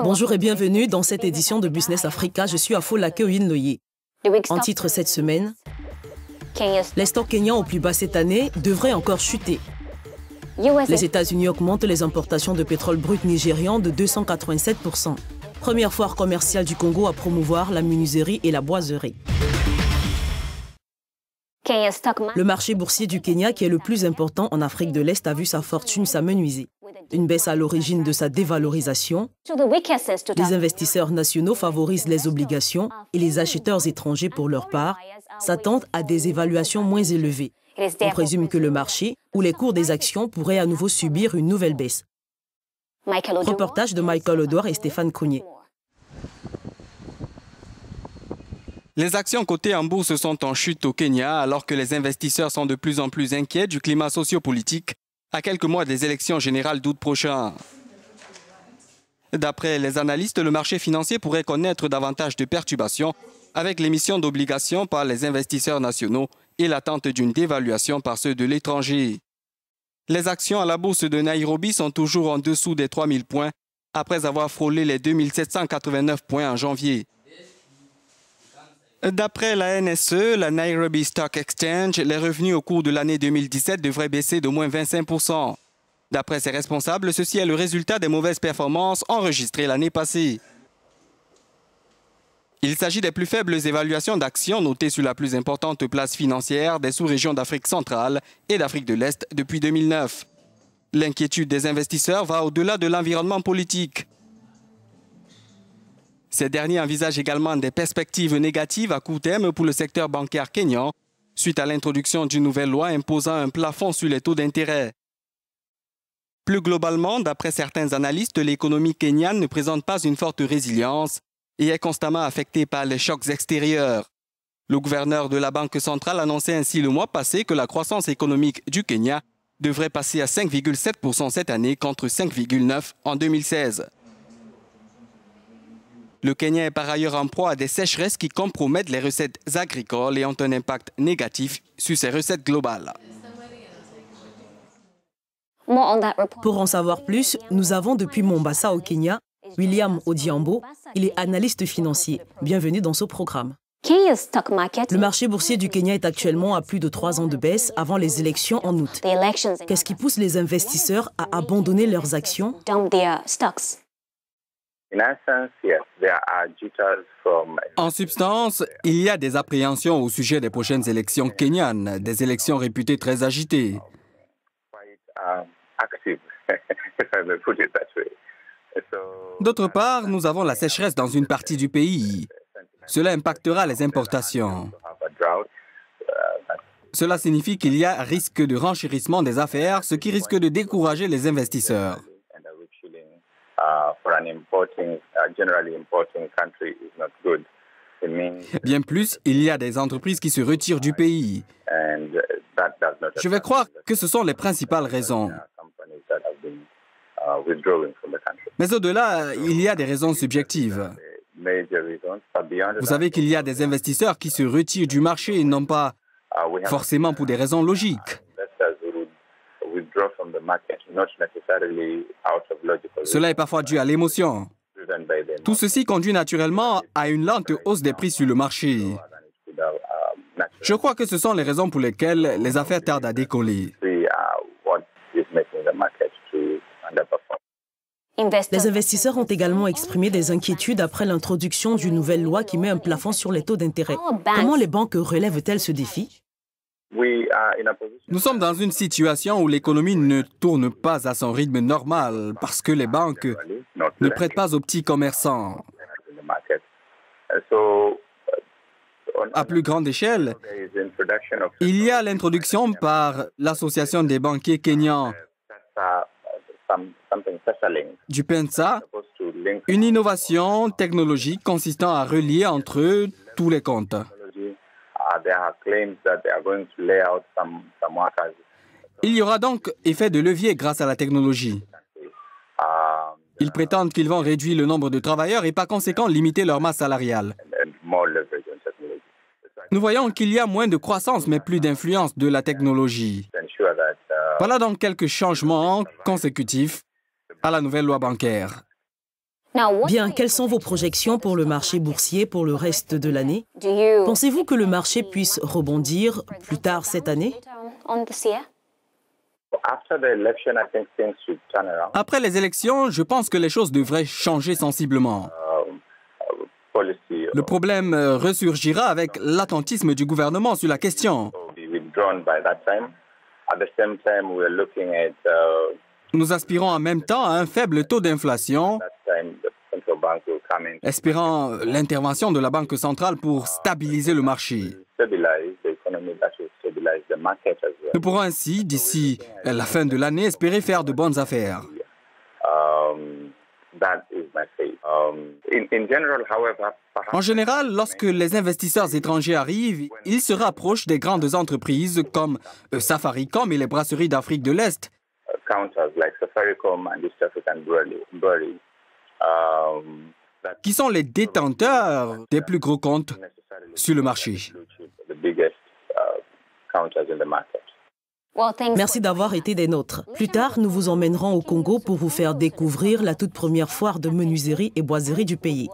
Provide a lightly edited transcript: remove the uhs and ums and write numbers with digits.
Bonjour et bienvenue dans cette édition de Business Africa. Je suis Afolake Oyinloye. En titre cette semaine, les stocks kenyans au plus bas cette année devraient encore chuter. Les États-Unis augmentent les importations de pétrole brut nigérian de 287%. Première foire commerciale du Congo à promouvoir la menuiserie et la boiserie. Le marché boursier du Kenya, qui est le plus important en Afrique de l'Est, a vu sa fortune s'amenuiser. Une baisse à l'origine de sa dévalorisation. Les investisseurs nationaux favorisent les obligations et les acheteurs étrangers, pour leur part, s'attendent à des évaluations moins élevées. On présume que le marché ou les cours des actions pourraient à nouveau subir une nouvelle baisse. Reportage de Michael Odouard et Stéphane Cognier. Les actions cotées en bourse sont en chute au Kenya alors que les investisseurs sont de plus en plus inquiets du climat sociopolitique à quelques mois des élections générales d'août prochain. D'après les analystes, le marché financier pourrait connaître davantage de perturbations avec l'émission d'obligations par les investisseurs nationaux et l'attente d'une dévaluation par ceux de l'étranger. Les actions à la bourse de Nairobi sont toujours en dessous des 3000 points après avoir frôlé les 2789 points en janvier. D'après la NSE, la Nairobi Stock Exchange, les revenus au cours de l'année 2017 devraient baisser d'au moins 25%. D'après ses responsables, ceci est le résultat des mauvaises performances enregistrées l'année passée. Il s'agit des plus faibles évaluations d'actions notées sur la plus importante place financière des sous-régions d'Afrique centrale et d'Afrique de l'Est depuis 2009. L'inquiétude des investisseurs va au-delà de l'environnement politique. Ces derniers envisagent également des perspectives négatives à court terme pour le secteur bancaire kényan, suite à l'introduction d'une nouvelle loi imposant un plafond sur les taux d'intérêt. Plus globalement, d'après certains analystes, l'économie kenyane ne présente pas une forte résilience et est constamment affectée par les chocs extérieurs. Le gouverneur de la Banque centrale annonçait ainsi le mois passé que la croissance économique du Kenya devrait passer à 5,7% cette année contre 5,9% en 2016. Le Kenya est par ailleurs en proie à des sécheresses qui compromettent les recettes agricoles et ont un impact négatif sur ses recettes globales. Pour en savoir plus, nous avons depuis Mombasa au Kenya, William Odhiambo. Il est analyste financier. Bienvenue dans ce programme. Le marché boursier du Kenya est actuellement à plus de 3 ans de baisse avant les élections en août. Qu'est-ce qui pousse les investisseurs à abandonner leurs actions ? En substance, il y a des appréhensions au sujet des prochaines élections kenyanes, des élections réputées très agitées. D'autre part, nous avons la sécheresse dans une partie du pays. Cela impactera les importations. Cela signifie qu'il y a risque de renchérissement des affaires, ce qui risque de décourager les investisseurs. Bien plus, il y a des entreprises qui se retirent du pays. Je vais croire que ce sont les principales raisons. Mais au-delà, il y a des raisons subjectives. Vous savez qu'il y a des investisseurs qui se retirent du marché et non pas forcément pour des raisons logiques. Cela est parfois dû à l'émotion. Tout ceci conduit naturellement à une lente hausse des prix sur le marché. Je crois que ce sont les raisons pour lesquelles les affaires tardent à décoller. Les investisseurs ont également exprimé des inquiétudes après l'introduction d'une nouvelle loi qui met un plafond sur les taux d'intérêt. Comment les banques relèvent-elles ce défi ? Nous sommes dans une situation où l'économie ne tourne pas à son rythme normal parce que les banques ne prêtent pas aux petits commerçants. À plus grande échelle, il y a l'introduction par l'Association des banquiers kenyans du PENSA, une innovation technologique consistant à relier entre eux tous les comptes. Il y aura donc effet de levier grâce à la technologie. Ils prétendent qu'ils vont réduire le nombre de travailleurs et par conséquent limiter leur masse salariale. Nous voyons qu'il y a moins de croissance mais plus d'influence de la technologie. Voilà donc quelques changements consécutifs à la nouvelle loi bancaire. Bien, quelles sont vos projections pour le marché boursier pour le reste de l'année? Pensez-vous que le marché puisse rebondir plus tard cette année? Après les élections, je pense que les choses devraient changer sensiblement. Le problème ressurgira avec l'attentisme du gouvernement sur la question. Nous aspirons en même temps à un faible taux d'inflation, espérant l'intervention de la Banque centrale pour stabiliser le marché. Nous pourrons ainsi, d'ici la fin de l'année, espérer faire de bonnes affaires. En général, lorsque les investisseurs étrangers arrivent, ils se rapprochent des grandes entreprises comme Safaricom et les brasseries d'Afrique de l'Est, qui sont les détenteurs des plus gros comptes sur le marché. Merci d'avoir été des nôtres. Plus tard, nous vous emmènerons au Congo pour vous faire découvrir la toute première foire de menuiserie et boiserie du pays.